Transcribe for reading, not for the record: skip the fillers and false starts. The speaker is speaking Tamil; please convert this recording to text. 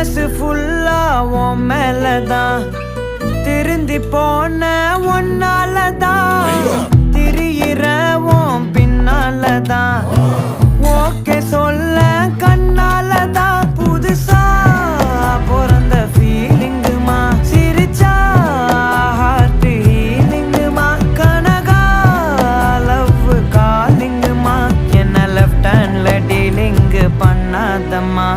மனசு ஃபுல்லா உன் மேலதான் திருந்தி போன ஒன்னாலதான் திரியிற உன் பின்னாலதான் ஓகே சொல்ல கண்ணாலதான் புதுசா பிறந்த ஃபீலிங்குமா சிரிச்சா ஹார்ட் ஹீலிங்குமா கனகா லவ் காலிங்குமா என்ன லெஃப்ட் ஹேண்ட்ல டீலிங் பண்ணாதம்மா